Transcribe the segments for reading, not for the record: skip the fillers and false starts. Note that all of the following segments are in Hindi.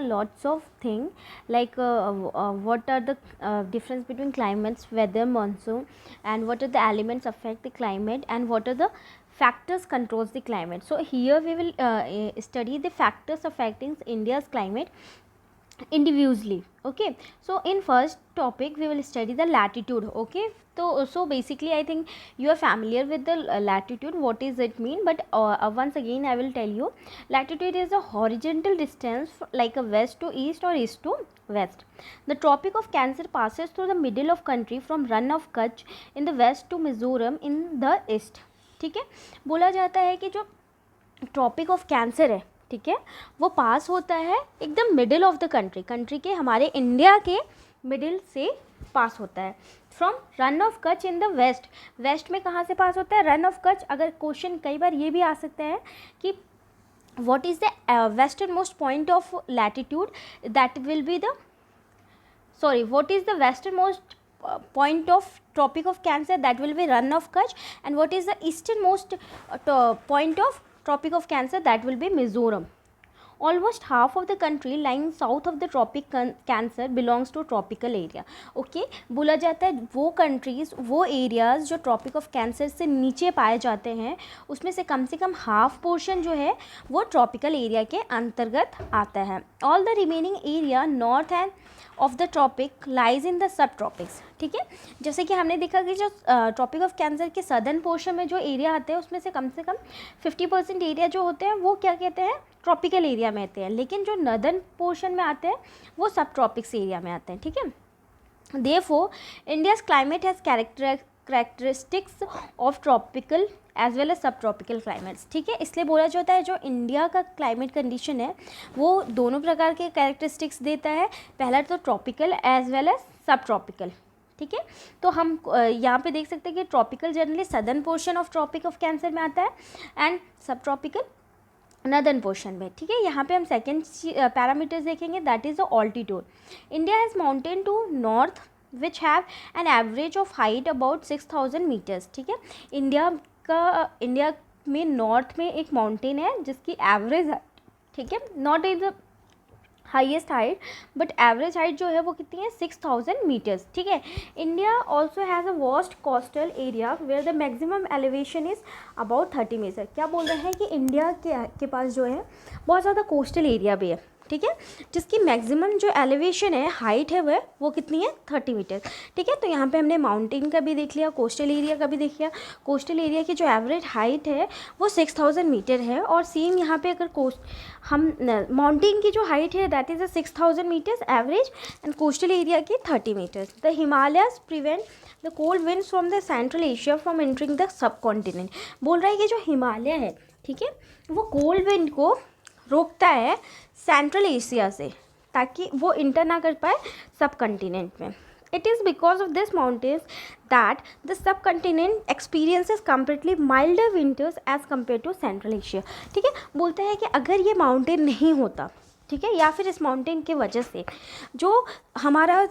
lots of thing like what are the difference between climates, weather, monsoon, and what are the elements affect the climate, and what are the factors controls the climate. So here we will study the factors affecting India's climate individually. Okay, so in first topic we will study the latitude. Okay, so basically I think you are familiar with the latitude, what is it mean, but once again I will tell you. Latitude is a horizontal distance like a west to east or east to west. The Tropic of Cancer passes through the middle of country from Run of Kutch in the west to Mizoram in the east. ठीक है, बोला जाता है कि जो ट्रॉपिक ऑफ कैंसर है, ठीक है, वो पास होता है एकदम मिडिल ऑफ द कंट्री के, हमारे इंडिया के मिडिल से पास होता है from Rann of Kutch in the west में कहाँ से पास होता है, रन ऑफ कच्छ. अगर क्वेश्चन कई बार ये भी आ सकता है कि what is the western most point of latitude, that will be the what is the westernmost point of Tropic of Cancer, that will be Run of Kutch, and what is the easternmost point of Tropic of Cancer, that will be Mizoram. Almost half of the country lying south of the Tropic Cancer belongs to tropical area. Okay, बोला जाता है वो countries, वो areas जो Tropic of Cancer से नीचे पाए जाते हैं, उसमें से कम हाफ पोर्शन जो है वो ट्रॉपिकल एरिया के अंतर्गत आता है. All the remaining area north end of the tropic lies in the sub tropics. ठीक है, जैसे कि हमने देखा कि जो ट्रॉपिक ऑफ कैंसर के सदर्न पोर्शन में जो एरिया आते हैं उसमें से कम 50% एरिया जो होते हैं वो क्या कहते हैं, ट्रॉपिकल एरिया में आते हैं, लेकिन जो नदर्न पोर्शन में आते हैं वो सब ट्रॉपिक्स एरिया में आते हैं. ठीक है, therefore India's climate has characteristics of tropical as well as sub tropical climates. ठीक है, इसलिए बोला जाता है जो इंडिया का क्लाइमेट कंडीशन है वो दोनों प्रकार के कैरेक्टरिस्टिक्स देता है. पहला तो tropical as well as sub tropical. ठीक है, तो हम यहाँ पे देख सकते हैं कि tropical generally southern portion of tropic of cancer में आता है एंड सब ट्रॉपिकल नदर्न पोर्शन में. ठीक है, यहाँ पे हम सेकेंड पैरामीटर्स देखेंगे, that is the altitude. India has mountain to north which have an average of height about 6000 meters. ठीक है, इंडिया में नॉर्थ में एक माउंटेन है जिसकी एवरेज है, ठीक है, not is the highest height but average height जो है वो कितनी है, 6000 मीटर्स. ठीक है, India also has a vast coastal area where the maximum elevation is about 30 meter. क्या बोल रहे हैं कि इंडिया के पास जो है बहुत ज़्यादा कोस्टल एरिया भी है. ठीक है, जिसकी मैक्सिमम जो एलिवेशन है, हाइट है वो कितनी है, 30 मीटर. ठीक है, तो यहाँ पे हमने माउंटेन का भी देख लिया, कोस्टल एरिया का भी देख लिया. कोस्टल एरिया की जो एवरेज हाइट है वो 6000 मीटर है, और सेम यहाँ पे अगर हम माउंटेन की जो हाइट है that is 6000 meters average and coastal area की 30 meters. The Himalayas prevent the cold winds from the central Asia from entering the sub continent. बोल रहा है कि जो हिमालय है, ठीक है, वो कोल्ड विंड को रोकता है सेंट्रल एशिया से ताकि वो इंटर ना कर पाए सब कंटिनेंट में. It is because of this mountains that the sub continent experiences completely milder winters as compare to central Asia. ठीक है, बोलता है कि अगर ये माउंटेन नहीं होता, ठीक है, या फिर इस माउंटेन की वजह से जो हमारा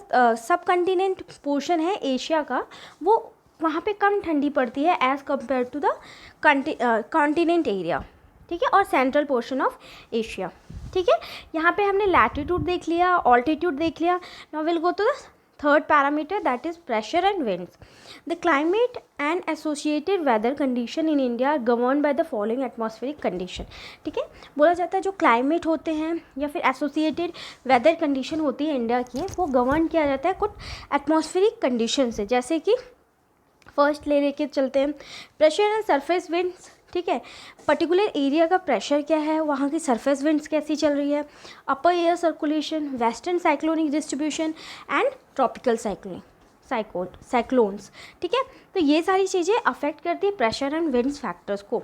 सब कंटिनेंट पोर्शन है एशिया का, वो वहाँ पे कम ठंडी पड़ती है as compare to the continent area. ठीक है, और सेंट्रल पोर्शन ऑफ एशिया. ठीक है, यहाँ पे हमने लैटिट्यूड देख लिया, ऑल्टीट्यूड देख लिया. Now will go to the third parameter, that is pressure and winds. The climate and associated weather condition in India are govern by the following atmospheric condition. ठीक है, बोला जाता है जो क्लाइमेट होते हैं या फिर एसोसिएटेड वेदर कंडीशन होती है इंडिया की, वो गवर्न किया जाता है कुछ एटमॉस्फेरिक कंडीशन से. जैसे कि फर्स्ट लेके चलते हैं, प्रेशर एंड सरफेस विंड्स. ठीक है, पर्टिकुलर एरिया का प्रेशर क्या है, वहाँ की सरफेस विंड्स कैसी चल रही है, upper air circulation, western cyclonic distribution and tropical cyclones. ठीक है, तो ये सारी चीज़ें अफेक्ट करती है प्रेशर एंड विंड्स फैक्टर्स को.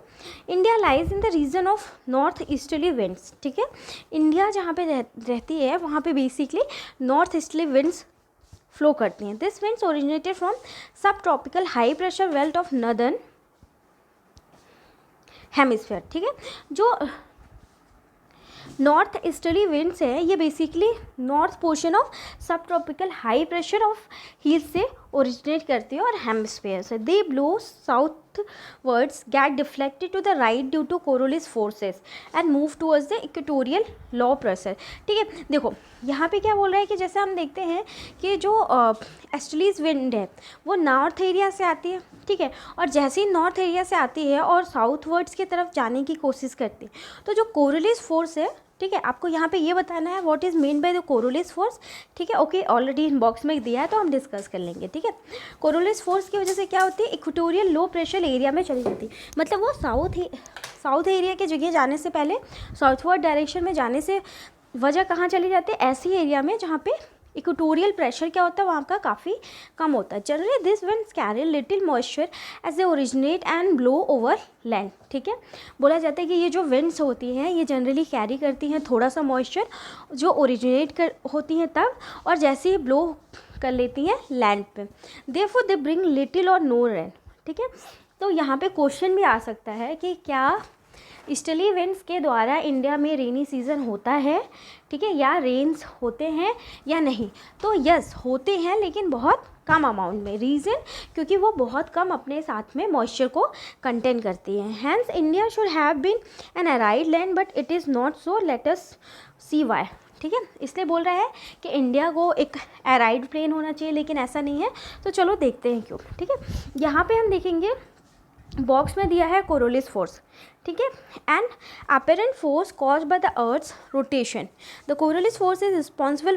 India lies in the region of north easterly winds. ठीक है, इंडिया जहाँ पे रहती है वहाँ पे basically north easterly winds flow करती हैं. This winds originated from sub tropical high pressure belt of northern hemisphere. ठीक है, जो नॉर्थ ईस्टर्ली विंड्स है ये बेसिकली नॉर्थ पोर्शन ऑफ सब tropical high pressure of hill से ओरिजिनेट करती है और हेमिस्फीयर से. They blow south southwards get deflected to the right due to Coriolis forces and move towards the equatorial low pressure. ठीक है, देखो यहाँ पे क्या बोल रहा है कि जैसे हम देखते हैं कि जो एस्टलीज विंड है वो नॉर्थ एरिया से आती है, ठीक है, और जैसे ही नॉर्थ एरिया से आती है और साउथवर्ड्स की तरफ जाने की कोशिश करती है, तो जो कोरियोलिस फोर्स है, ठीक है, आपको यहाँ पे ये बताना है what is mean by the Coriolis force. ठीक है, ओके, ऑलरेडी इनबॉक्स में दिया है तो हम डिस्कस कर लेंगे. ठीक है, कोरियोलिस फोर्स की वजह से क्या होती है, इक्वेटोरियल लो प्रेशर एरिया में चली जाती है. मतलब वो साउथ एरिया के जगह जाने से पहले साउथवर्ड डायरेक्शन में जाने से वजह कहाँ चली जाती है, ऐसी एरिया में जहाँ पे इक्वेटोरियल प्रेशर क्या होता है वहाँ का काफ़ी कम होता है. Generally this winds carry little moisture as they originate and blow over land. ठीक है, बोला जाता है कि ये जो विंड्स होती हैं ये जनरली कैरी करती हैं थोड़ा सा मॉइस्चर जो ओरिजिनेट होती हैं तब, और जैसे ही ब्लो कर लेती हैं लैंड पे, देयरफॉर दे ब्रिंग लिटिल और नो रेन. ठीक है, तो यहाँ पे क्वेश्चन भी आ सकता है कि क्या ईस्टर्ली विंड्स के द्वारा इंडिया में रेनी सीज़न होता है, ठीक है, या रेन्स होते हैं या नहीं. तो यस होते हैं, लेकिन बहुत कम अमाउंट में. रीज़न क्योंकि वो बहुत कम अपने साथ में मॉइस्चर को कंटेन करती हैं. Hence India should have been an arid land but it is not so, let us see why. ठीक है, इसलिए बोल रहा है कि इंडिया को एक एराइड प्लेन होना चाहिए, लेकिन ऐसा नहीं है. तो चलो देखते हैं क्यों. ठीक है, यहाँ पे हम देखेंगे बॉक्स में दिया है कोरियोलिस फोर्स. ठीक है, and apparent force caused by the earth's rotation. The Coriolis force is responsible